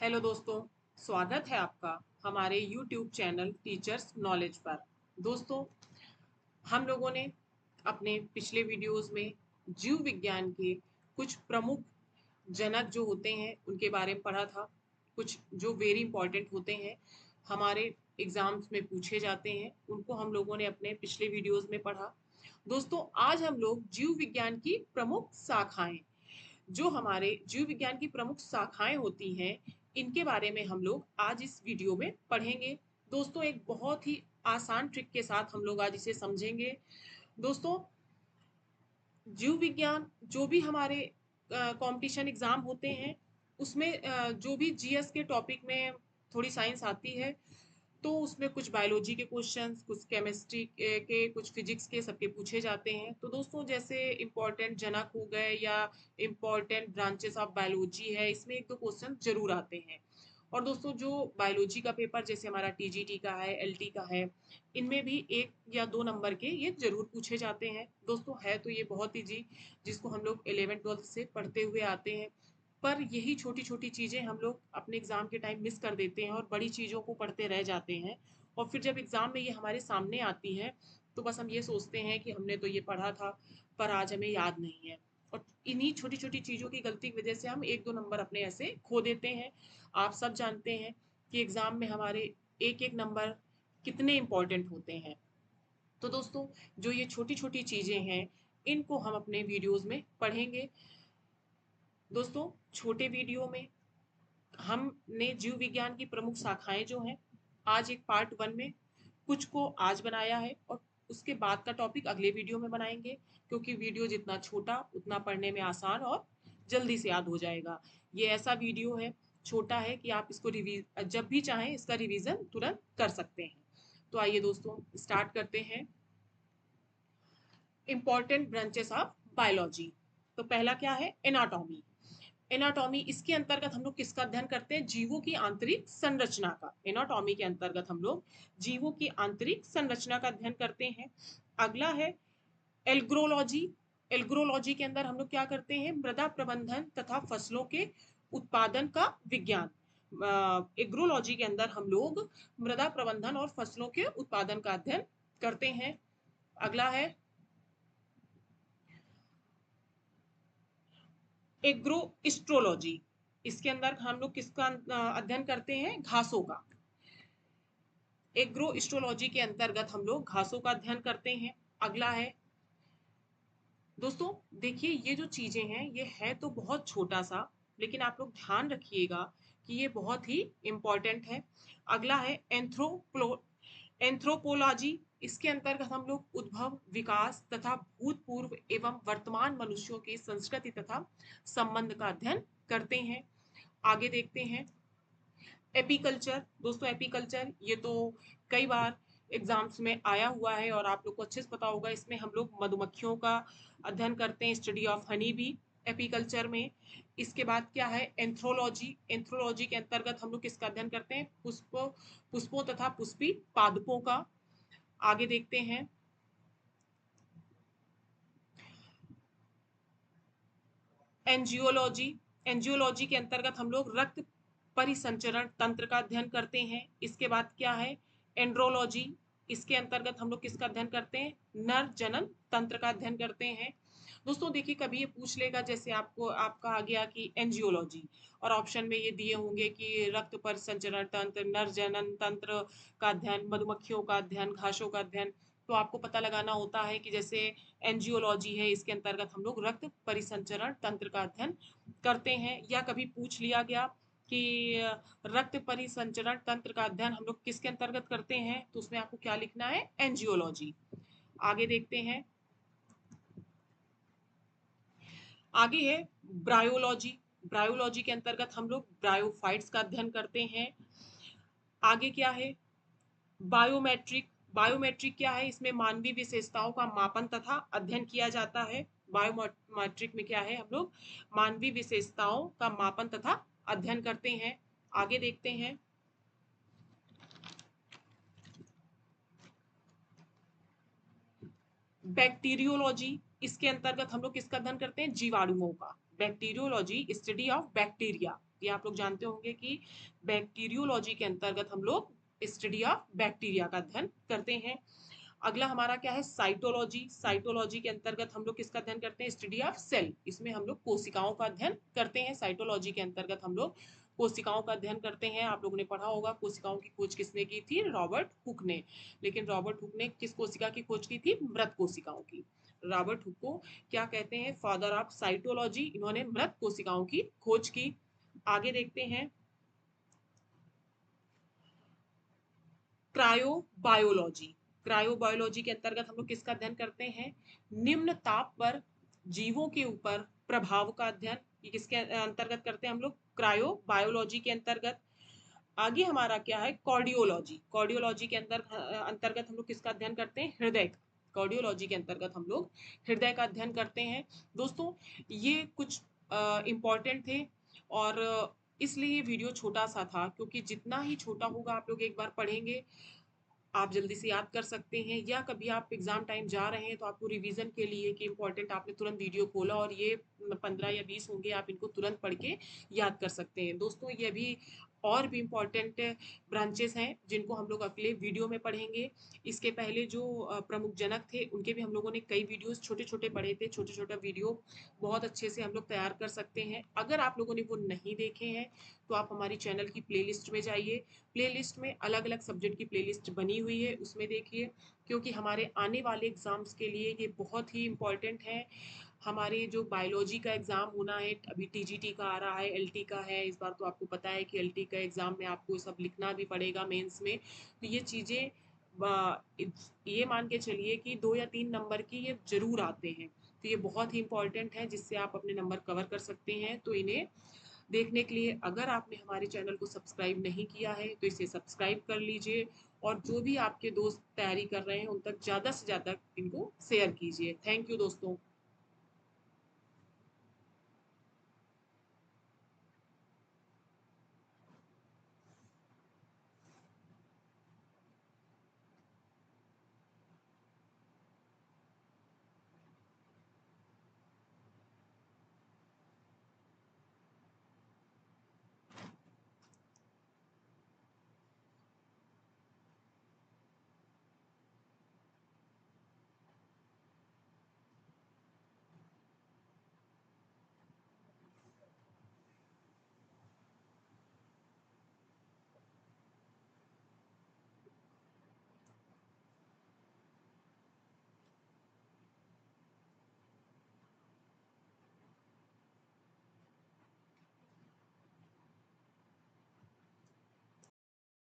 Hello दोस्तों, स्वागत है आपका हमारे YouTube चैनल टीचर्स नॉलेज पर। दोस्तों, हम लोगों ने अपने पिछले वीडियोस में जीव विज्ञान के कुछ प्रमुख जनक जो होते हैं उनके बारे में पढ़ा था। कुछ जो वेरी इंपॉर्टेंट होते हैं, हमारे एग्जाम्स में पूछे जाते हैं, उनको हम लोगों ने अपने पिछले वीडियोस में पढ़ा। दोस्तों, आज हम लोग जीव विज्ञान की प्रमुख शाखाएं, जो हमारे जीव विज्ञान की प्रमुख शाखाएं होती हैं, इनके बारे में हम लोग आज इस वीडियो में पढ़ेंगे। दोस्तों, एक बहुत ही आसान ट्रिक के साथ हम लोग आज इसे समझेंगे। दोस्तों, जीव विज्ञान जो भी हमारे कंपटीशन एग्जाम होते हैं, उसमें जो भी जीएस के टॉपिक में थोड़ी साइंस आती है, तो उसमें कुछ बायोलॉजी के क्वेश्चंस, कुछ केमिस्ट्री के, कुछ फिजिक्स के, सबके पूछे जाते हैं। तो दोस्तों, जैसे इम्पोर्टेंट जनक हो गए या इम्पोर्टेंट ब्रांचेस ऑफ बायोलॉजी है, इसमें एक दो क्वेश्चन जरूर आते हैं। और दोस्तों, जो बायोलॉजी का पेपर जैसे हमारा टीजीटी का है, एलटी का है, इनमें भी 1 या 2 नंबर के ये जरूर पूछे जाते हैं। दोस्तों, है तो ये बहुत ईजी, जिसको हम लोग 11th 12th से पढ़ते हुए आते हैं। पर यही छोटी छोटी चीज़ें हम लोग अपने एग्ज़ाम के टाइम मिस कर देते हैं और बड़ी चीज़ों को पढ़ते रह जाते हैं। और फिर जब एग्ज़ाम में ये हमारे सामने आती हैं, तो बस हम ये सोचते हैं कि हमने तो ये पढ़ा था, पर आज हमें याद नहीं है। और इन्हीं छोटी छोटी चीज़ों की गलती की वजह से हम 1 2 नंबर अपने ऐसे खो देते हैं। आप सब जानते हैं कि एग्ज़ाम में हमारे एक एक नंबर कितने इम्पोर्टेंट होते हैं। तो दोस्तों, जो ये छोटी छोटी चीज़ें हैं, इनको हम अपने वीडियोज़ में पढ़ेंगे। दोस्तों, छोटे वीडियो में हमने जीव विज्ञान की प्रमुख शाखाएं जो हैं, आज एक पार्ट 1 में कुछ को आज बनाया है, और उसके बाद का टॉपिक अगले वीडियो में बनाएंगे, क्योंकि वीडियो जितना छोटा उतना पढ़ने में आसान और जल्दी से याद हो जाएगा। ये ऐसा वीडियो है, छोटा है, कि आप इसको जब भी चाहें इसका रिवीजन तुरंत कर सकते हैं। तो आइए दोस्तों, स्टार्ट करते हैं। Important branches of biology. तो पहला क्या है? एनाटॉमी। एनाटॉमी, इसके अंतर्गत हम लोग किसका अध्ययन करते हैं? जीवों की आंतरिक संरचना का। एनाटॉमी के अंतर्गत हम लोग जीवों की आंतरिक संरचना का अध्ययन करते हैं। अगला है एल्ग्रोलॉजी। एल्ग्रोलॉजी के अंदर हम लोग क्या करते हैं? मृदा प्रबंधन तथा फसलों के उत्पादन का विज्ञान। एग्रोलॉजी के अंदर हम लोग मृदा प्रबंधन और फसलों के उत्पादन का अध्ययन करते हैं। अगला है एग्रो एस्ट्रोलॉजी। इसके अंदर हम लोग किसका अध्ययन करते हैं? घासों का। एग्रो एस्ट्रोलॉजी के अंतर्गत हम लोग घासों का अध्ययन करते हैं। अगला है दोस्तों, देखिए, ये जो चीजें हैं, ये है तो बहुत छोटा सा, लेकिन आप लोग ध्यान रखिएगा कि ये बहुत ही इंपॉर्टेंट है। अगला है एंथ्रोपोलॉजी। इसके अंतर्गत हम लोग उद्भव, विकास तथा भूतपूर्व एवं वर्तमान मनुष्यों की संस्कृति तथा संबंध का अध्ययन करते हैं। आगे देखते हैं एपीकल्चर। दोस्तों, एपीकल्चर ये तो कई बार एग्जाम्स में आया हुआ है और आप लोग को अच्छे से पता होगा। इसमें हम लोग मधुमक्खियों का अध्ययन करते हैं, स्टडी ऑफ हनी भी एपीकल्चर में। इसके बाद क्या है? एंथ्रोलॉजी। एंथ्रोलॉजी के अंतर्गत हम लोग किसका अध्ययन करते हैं? पुष्पों तथा पुष्पी पादपों का। आगे देखते हैं एंजियोलॉजी। एंजियोलॉजी के अंतर्गत हम लोग रक्त परिसंचरण तंत्र का अध्ययन करते हैं। इसके बाद क्या है? एंड्रोलॉजी। इसके अंतर्गत हम लोग किसका अध्ययन करते हैं? नर जनन तंत्र का अध्ययन करते हैं। दोस्तों, देखिए, कभी ये पूछ लेगा, जैसे आपको आपका आ गया कि एंजियोलॉजी, और ऑप्शन में ये दिए होंगे कि रक्त परिसंचरण तंत्र, नर जनन तंत्र का अध्ययन, मधुमक्खियों का अध्ययन, घासों का अध्ययन। तो आपको पता लगाना होता है कि जैसे एंजियोलॉजी है, इसके अंतर्गत हम लोग रक्त परिसंचरण तंत्र का अध्ययन करते हैं। या कभी पूछ लिया गया कि रक्त परिसंचरण तंत्र का अध्ययन हम लोग किसके अंतर्गत करते हैं, तो उसमें आपको क्या लिखना है? एंजियोलॉजी। आगे देखते हैं, आगे है ब्रायोलॉजी। ब्रायोलॉजी के अंतर्गत हम लोग ब्रायोफाइट्स का अध्ययन करते हैं। आगे क्या है? बायोमेट्रिक। बायोमेट्रिक क्या है? इसमें मानवीय विशेषताओं का मापन तथा अध्ययन किया जाता है। बायोमेट्रिक में क्या है? हम लोग मानवीय विशेषताओं का मापन तथा अध्ययन करते हैं। आगे देखते हैं बैक्टीरियोलॉजी। इसके अंतर्गत हम लोग किसका अध्ययन करते हैं? जीवाणुओं का। बैक्टीरियोलॉजी स्टडी ऑफ बैक्टीरिया, ये आप लोग जानते होंगे कि बैक्टीरियोलॉजी के अंतर्गत हम लोग स्टडी ऑफ बैक्टीरिया का अध्ययन करते हैं। अगला हमारा क्या है, साइटोलॉजी। साइटोलॉजी के अंतर्गत हम लोग किसका अध्ययन करते हैं, स्टडी ऑफ सेल, इसमें हम लोग कोशिकाओं का अध्ययन करते हैं। साइटोलॉजी के अंतर्गत हम लोग कोशिकाओं का अध्ययन करते हैं। आप लोगों ने पढ़ा होगा कोशिकाओं की खोज किसने की थी, रॉबर्ट हुक ने। लेकिन रॉबर्ट हुक ने किस कोशिका की खोज की थी, मृत कोशिकाओं की। रॉबर्ट हुक को क्या कहते हैं, फादर ऑफ साइटोलॉजी, इन्होंने मृत कोशिकाओं की खोज की। आगे देखते हैं क्रायोबायोलॉजी। क्रायोबायोलॉजी के अंतर्गत हम लोग किसका अध्ययन करते हैं, निम्न ताप पर जीवों के ऊपर प्रभाव का अध्ययन, ये किसके अंतर्गत करते हैं हम लोग, क्रायोबायोलॉजी के अंतर्गत। आगे हमारा क्या है, कार्डियोलॉजी। कार्डियोलॉजी के अंतर्गत हम लोग किसका अध्ययन करते हैं, हृदय का। कार्डियोलॉजी के अंतर्गत हम लोग हृदय का अध्ययन करते हैं। दोस्तों ये कुछ इम्पोर्टेंट थे, और इसलिए ये वीडियो छोटा सा था, क्योंकि जितना ही छोटा होगा आप लोग एक बार पढ़ेंगे आप जल्दी से याद कर सकते हैं, या कभी आप एग्जाम टाइम जा रहे हैं तो आपको रिवीजन के लिए कि इंपॉर्टेंट आपने तुरंत वीडियो खोला और ये 15 या 20 होंगे, आप इनको तुरंत पढ़ के याद कर सकते हैं। दोस्तों ये भी और भी इम्पॉर्टेंट ब्रांचेस हैं जिनको हम लोग अगले वीडियो में पढ़ेंगे। इसके पहले जो प्रमुख जनक थे उनके भी हम लोगों ने कई वीडियोस छोटे छोटे पढ़े थे, छोटे छोटा वीडियो बहुत अच्छे से हम लोग तैयार कर सकते हैं। अगर आप लोगों ने वो नहीं देखे हैं तो आप हमारी चैनल की प्लेलिस्ट में जाइए, प्लेलिस्ट में अलग अलग सब्जेक्ट की प्लेलिस्ट बनी हुई है, उसमें देखिए, क्योंकि हमारे आने वाले एग्जाम्स के लिए ये बहुत ही इम्पॉर्टेंट है। हमारे जो बायोलॉजी का एग्ज़ाम होना है, अभी टीजीटी का आ रहा है, एलटी का है इस बार, तो आपको पता है कि एलटी का एग्ज़ाम में आपको सब लिखना भी पड़ेगा मेंस में। तो ये चीज़ें ये मान के चलिए कि 2 या 3 नंबर की ये ज़रूर आते हैं, तो ये बहुत ही इम्पॉर्टेंट है जिससे आप अपने नंबर कवर कर सकते हैं। तो इन्हें देखने के लिए अगर आपने हमारे चैनल को सब्सक्राइब नहीं किया है तो इसे सब्सक्राइब कर लीजिए, और जो भी आपके दोस्त तैयारी कर रहे हैं उन तक ज़्यादा से ज़्यादा इनको शेयर कीजिए। थैंक यू दोस्तों।